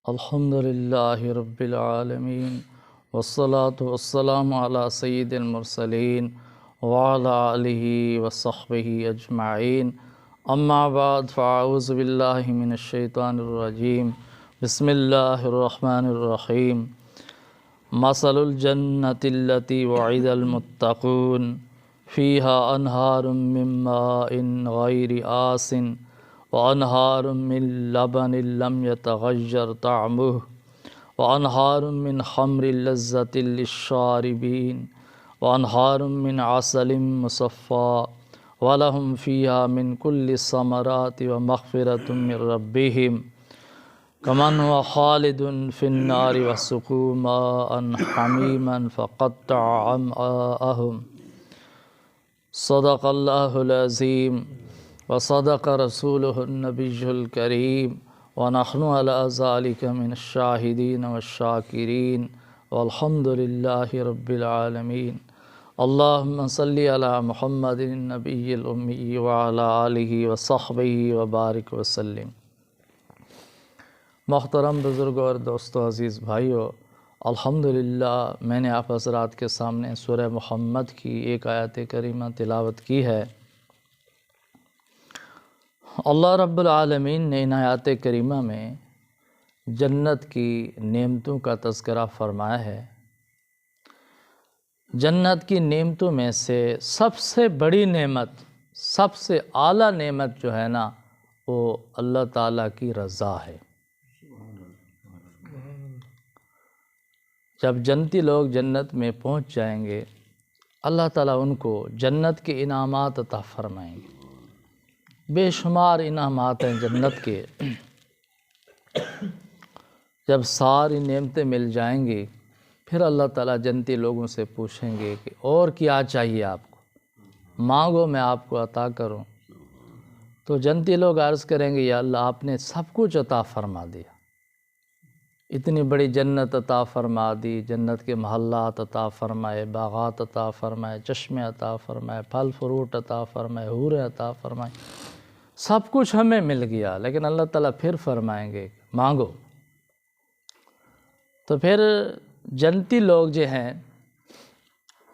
الحمد للہ رب العالمین والصلاة والسلام علی سید المرسلین وعلی آلہ وصحبہ اجمعین اما بعد فاعوذ باللہ من الشیطان الرجیم بسم اللہ الرحمن الرحیم مثل الجنة التي وعد المتقون فيها أنهار من ماء غير آسن وأنهار من لبن لم يتغير طعمه وأنهار من خمر لذة للشاربين وأنهار من عسل مصفى ولهم فيها من كل الثمرات ومغفرة من ربهم كمن هو خالد في النار وسقوا ماء حميما فقطع أمعاءهم صدق الله العظيم وصدق رسوله النبي الكريم ونحن على ذلك من الشاهدين والشاكرين والحمد لله رب العالمين اللهم صل على محمد النبي الأمي وعلى آله وصحبه وبارك وسلم۔ محترم بزرگوں اور دوستو عزیز بھائیو، الحمدللہ میں نے آپ حضرات کے سامنے سورہ محمد کی ایک آیت کریمہ تلاوت کی ہے۔ اللہ رب العالمین نے ان آیات کریمہ میں جنت کی نعمتوں کا تذکرہ فرمایا ہے۔ جنت کی نعمتوں میں سے سب سے بڑی نعمت، سب سے اعلیٰ نعمت جو ہے نا، وہ اللہ تعالیٰ کی رضا ہے۔ جب جنتی لوگ جنت میں پہنچ جائیں گے، اللہ تعالیٰ ان کو جنت کے انعامات عطا فرمائیں گے۔ بے شمار انعامات ہیں جنت کے۔ جب ساری نعمتیں مل جائیں گی، پھر اللہ تعالیٰ جنتی لوگوں سے پوچھیں گے کہ اور کیا چاہیے آپ کو، مانگو میں آپ کو عطا کروں۔ تو جنتی لوگ عرض کریں گے، یا اللہ آپ نے سب کچھ عطا فرما دیا، اتنی بڑی جنت عطا فرما دی، جنت کے محلات عطا فرمائے، باغات عطا فرمائے، چشمے عطا فرمائے، پھل فروٹ عطا فرمائے، حوریں عطا فرمائے، سب کچھ ہمیں مل گیا، لیکن اللہ تعالیٰ پھر فرمائیں گے مانگو۔ تو پھر جنتی لوگ جو ہیں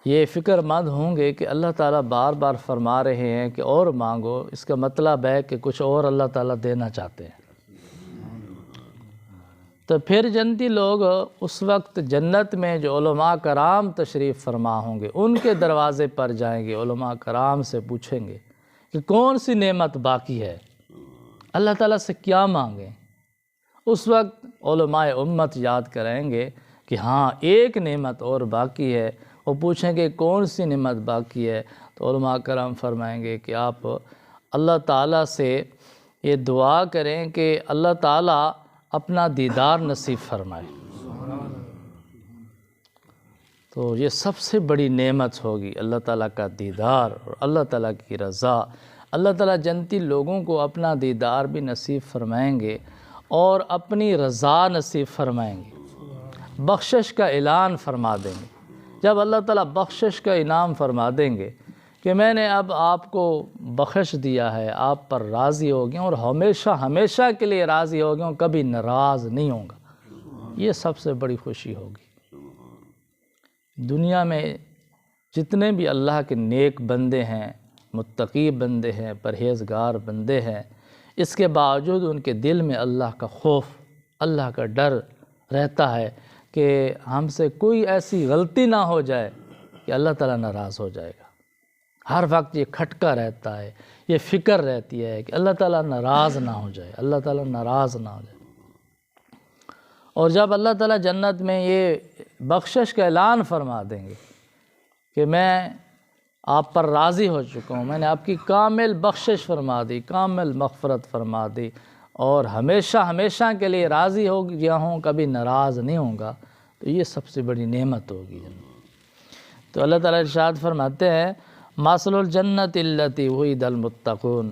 یہ فکر مند ہوں گے کہ اللہ تعالیٰ بار بار فرما رہے ہیں کہ اور مانگو، اس کا مطلب ہے کہ کچھ اور اللہ تعالیٰ دینا چاہتے ہیں۔ تو پھر جنتی لوگ اس وقت جنت میں جو علماء کرام تشریف فرما ہوں گے، ان کے دروازے پر جائیں گے، علماء کرام سے پوچھیں گے کہ کون سی نعمت باقی ہے، اللہ تعالیٰ سے کیا مانگیں۔ اس وقت علماء امت یاد کریں گے کہ ہاں ایک نعمت اور باقی ہے۔ وہ پوچھیں گے کون سی نعمت باقی ہے، تو علماء کرام فرمائیں گے کہ آپ اللہ تعالیٰ سے یہ دعا کریں کہ اللہ تعالیٰ اپنا دیدار نصیب فرمائے۔ تو یہ سب سے بڑی نعمت ہوگی، اللہ تعالیٰ کا دیدار اور اللہ تعالیٰ کی رضا۔ اللہ تعالیٰ جنتی لوگوں کو اپنا دیدار بھی نصیب فرمائیں گے اور اپنی رضا نصیب فرمائیں گے، بخشش کا اعلان فرما دیں گے۔ جب اللہ تعالیٰ بخشش کا انعام فرما دیں گے کہ میں نے اب آپ کو بخش دیا ہے، آپ پر راضی ہو گیا اور ہمیشہ ہمیشہ کے لیے راضی ہو گیا، کبھی ناراض نہیں ہوں گا، یہ سب سے بڑی خوشی ہوگی۔ دنیا میں جتنے بھی اللہ کے نیک بندے ہیں، متقی بندے ہیں، پرہیزگار بندے ہیں، اس کے باوجود ان کے دل میں اللہ کا خوف، اللہ کا ڈر رہتا ہے کہ ہم سے کوئی ایسی غلطی نہ ہو جائے کہ اللہ تعالیٰ ناراض ہو جائے گا۔ ہر وقت یہ کھٹکا رہتا ہے، یہ فکر رہتی ہے کہ اللہ تعالیٰ ناراض نہ ہو جائے، اللہ تعالیٰ ناراض نہ ہو جائے۔ اور جب اللہ تعالیٰ جنت میں یہ بخشش کا اعلان فرما دیں گے کہ میں آپ پر راضی ہو چکا ہوں، میں نے آپ کی کامل بخشش فرما دی، کامل مغفرت فرما دی اور ہمیشہ ہمیشہ کے لیے راضی ہو گیا ہوں، کبھی ناراض نہیں ہوں گا، تو یہ سب سے بڑی نعمت ہوگی۔ تو اللہ تعالیٰ ارشاد فرماتے ہیں مثل الجنت التی وعد المتقون،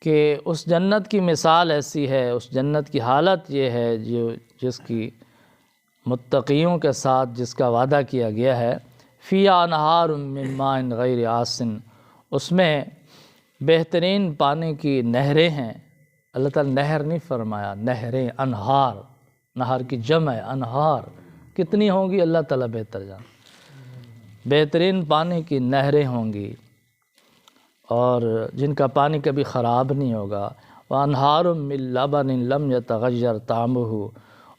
کہ اس جنت کی مثال ایسی ہے، اس جنت کی حالت یہ ہے جس کی متقیوں کے ساتھ جس کا وعدہ کیا گیا ہے، فیہا انہار من ماء غیر آسن، اس میں بہترین پانی کی نہریں ہیں اللہ تعالیٰ نہر نہیں فرمایا، نہریں، انہار، نہر کی جمع ہے انہار، کتنی ہوں گی اللہ تعالیٰ بہتر جان، بہترین پانی کی نہریں ہوں گی اور جن کا پانی کبھی خراب نہیں ہوگا۔ وَأَنْهَارٌ مِّن لَبَنٍ لَمْ يَتَغَيَّرْ طَعْمُهُ،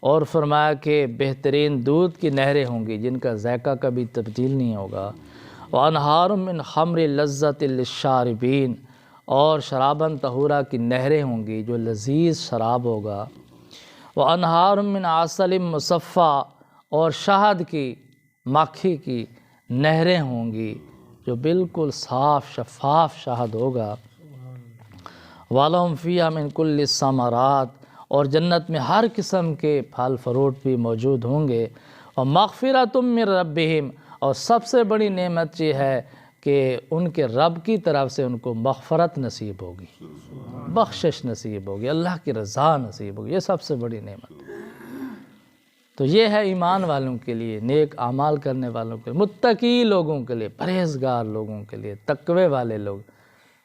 اور فرمایا کہ بہترین دودھ کی نہریں ہوں گی جن کا ذائقہ کبھی تبدیل نہیں ہوگا۔ وَأَنْهَارٌ مِّن خَمْرٍ لَذَّةٍ لِلشَّارِبِينَ، اور شراباً طہورا کی نہریں ہوں گی جو لذیذ شراب ہوگا۔ وَأَنْهَارٌ مِّنْ عَسَلٍ مُّصَفًّى، اور شہد کی، مکھی کی نہریں ہوں گی جو بالکل صاف شفاف شہد ہوگا۔ وَلَهُمْ فِيهَا مِنْ كُلِّ الثَّمَرَاتِ، اور جنت میں ہر قسم کے پھل فروٹ بھی موجود ہوں گے۔ وَمَغْفِرَةٌ مِّن رَبِّهِمْ، اور سب سے بڑی نعمت یہ ہے کہ ان کے رب کی طرف سے ان کو مغفرت نصیب ہوگی، بخشش نصیب ہوگی، اللہ کی رضا نصیب ہوگی، یہ سب سے بڑی نعمت۔ تو یہ ہے ایمان والوں کے لیے، نیک اعمال کرنے والوں کے لیے، متقی لوگوں کے لیے، پرہیزگار لوگوں کے لیے، تقوی والے لوگ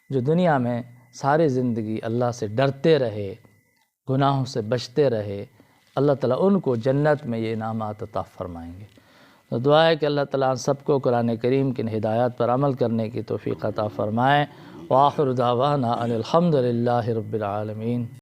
جو دنیا میں ساری زندگی اللہ سے ڈرتے رہے، گناہوں سے بچتے رہے، اللہ تعالیٰ ان کو جنت میں یہ انعامات عطا فرمائیں گے۔ تو دعا ہے کہ اللہ تعالیٰ ہم سب کو قرآن کریم کی ہدایات پر عمل کرنے کی توفیق عطا فرمائے۔ وآخر دعوانا ان الحمد للہ رب العالمین۔